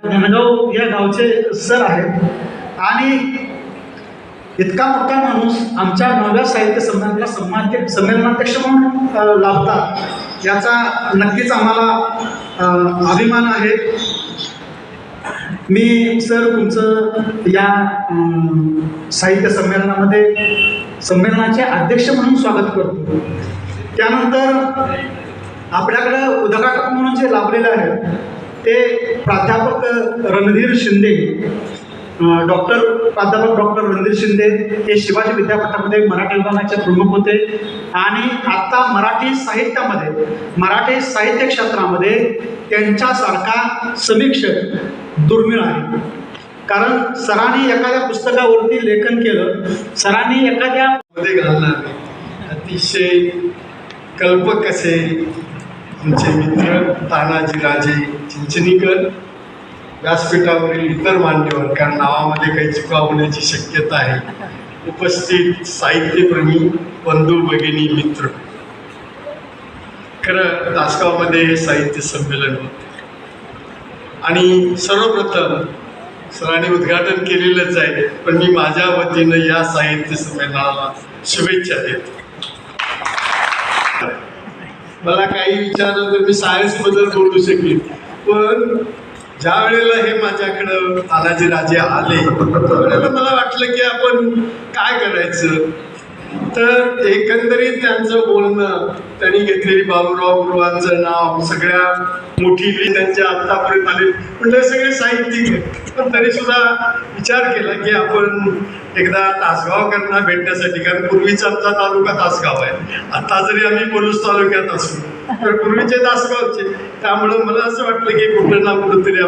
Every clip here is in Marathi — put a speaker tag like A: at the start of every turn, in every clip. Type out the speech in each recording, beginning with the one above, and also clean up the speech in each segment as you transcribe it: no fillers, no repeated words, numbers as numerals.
A: धनगाव या गावचे सर आहेत आणि इतका मोठा माणूस आमच्या 9व्या साहित्य संमेलनाला संमेलनाध्यक्ष म्हणून लाभतात याचा नक्कीच आम्हाला अभिमान आहे. मी सर तुमचं या साहित्य संमेलनाचे अध्यक्ष म्हणून स्वागत करतो. त्यानंतर आपल्याकडं उद्घाटक म्हणून जे लाभलेले आहेत ते प्राध्यापक रणधीर शिंदे, प्राध्यापक डॉक्टर रणधीर शिंदे हे शिवाजी विद्यापीठामध्ये मराठी विभागाचे प्रमुख होते आणि आता मराठी साहित्य क्षेत्रामध्ये त्यांच्यासारखा समीक्षक दुर्मिळ आहे. कारण सरांनी एखाद्या पुस्तकावरती लेखन केलं, सरांनी एखाद्या
B: मध्ये घालणारे अतिशय कल्पक असे आमचे मित्र तानाजी राजे चिंचणीकर, व्यासपीठावरील इतर मान्यवर, कारण नावामध्ये काही चुका होण्याची शक्यता आहे, उपस्थित साहित्यप्रेमी बंधू भगिनी मित्र. खरं तासगावमध्ये हे साहित्य संमेलन होते आणि सर्वप्रथम सरांनी उद्घाटन केलेलंच आहे, पण मी माझ्या वतीनं या साहित्य संमेलनाला शुभेच्छा देतो. मला काही विचारलं तर मी सायन्सबद्दल बोलू शकेन, पण ज्या वेळेला हे माझ्याकडं तानाजी राजे आले त्यावेळेला मला वाटलं की आपण काय करायचं. तर एकंदरीत त्यांचं बोलणं, त्यांनी घेतलेली बाबूराव गुरुवांचं नाव, सगळ्या मोठी त्यांच्या आत्तापर्यंत आले म्हणजे सगळे साहित्यिक आहेत, पण तरीसुद्धा विचार केला की आपण एकदा तासगावकरांना भेटण्यासाठी, कारण पूर्वीचा आमचा तालुका तासगाव आहे, आता जरी आम्ही पलूस तालुक्यात असू तर पूर्वीचे तासगावचे, त्यामुळं मला असं वाटलं की कुठं ना कुठंतरी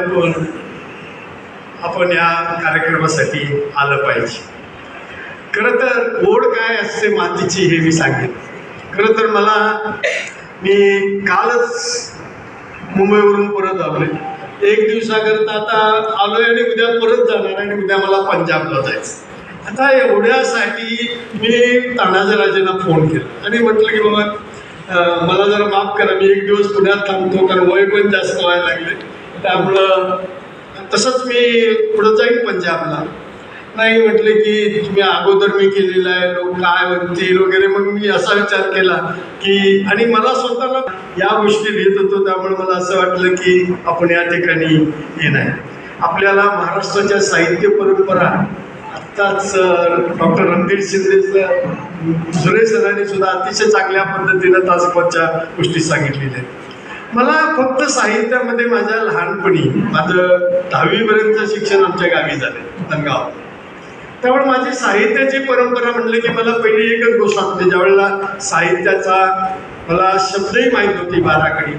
B: आपण या कार्यक्रमासाठी आलं पाहिजे. खरं तर ओढ काय असते मातीची हे मी सांगेन. खरं तर मी कालच मुंबईवरून परत आलोय, एक दिवसाकरता आता आलोय आणि उद्या परत जाणार आणि उद्या मला पंजाबला जायचं. आता एवढ्यासाठी मी तानाजी राजेंना फोन केला आणि म्हटलं की बाबा मला जरा माफ करा, मी एक दिवस पुण्यात थांबतो, कारण वय पण जास्त व्हायला लागले, त्यामुळं तसंच मी पुढं जाईन पंजाबला. नाही म्हटले की तुम्ही अगोदर मी केलेलं आहे, लोक काय म्हणतील वगैरे. मग मी असा विचार केला की, आणि मला स्वतःला या गोष्टी लिहित होतो, त्यामुळे मला असं वाटलं की आपण या ठिकाणी येणार. आपल्याला महाराष्ट्राच्या साहित्य परंपरा आत्ताच डॉक्टर रणधीर शिंदेचं झुरे सरांनी सुद्धा अतिशय चांगल्या पद्धतीनं तासगावच्या गोष्टी सांगितलेल्या आहेत. मला फक्त साहित्यामध्ये माझ्या लहानपणी माझं 10वीपर्यंत शिक्षण आमच्या गावी झालं धनगाव, त्यामुळे माझी साहित्याची परंपरा म्हणलं की मला पहिली एकच गोष्ट आठवते. ज्यावेळेला साहित्याचा मला शब्दही माहीत होती बाराखडी,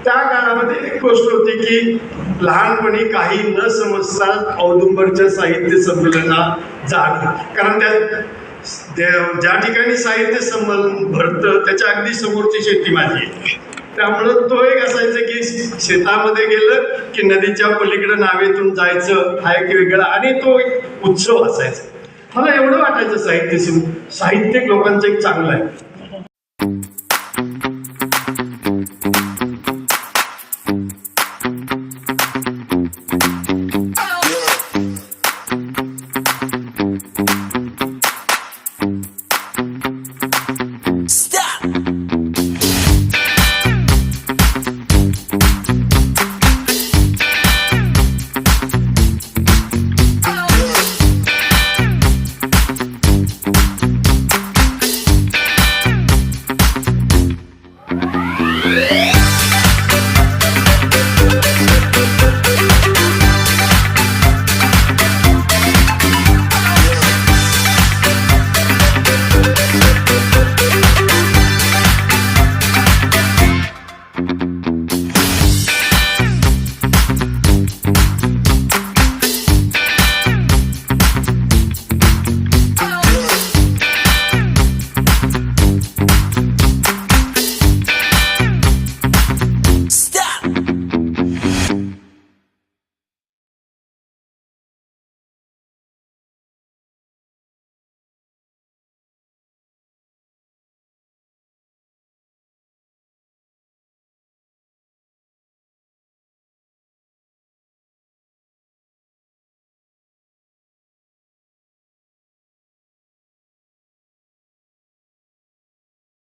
B: त्या काळामध्ये एक गोष्ट होती की लहानपणी काही न समजता औदुंबरच्या साहित्य संमेलनात जाणं, कारण ज्या ठिकाणी साहित्य संमेलन भरतं त्याच्या अगदी समोरची शेती माझी आहे, त्यामुळं तो एक असायचं की शेतामध्ये गेलं की नदीच्या पलीकडे नावेतून जायचं हा एक वेगळा, आणि तो एक उत्सव असायचा. मला एवढं वाटायचं साहित्य लोकांचं एक चांगलं आहे.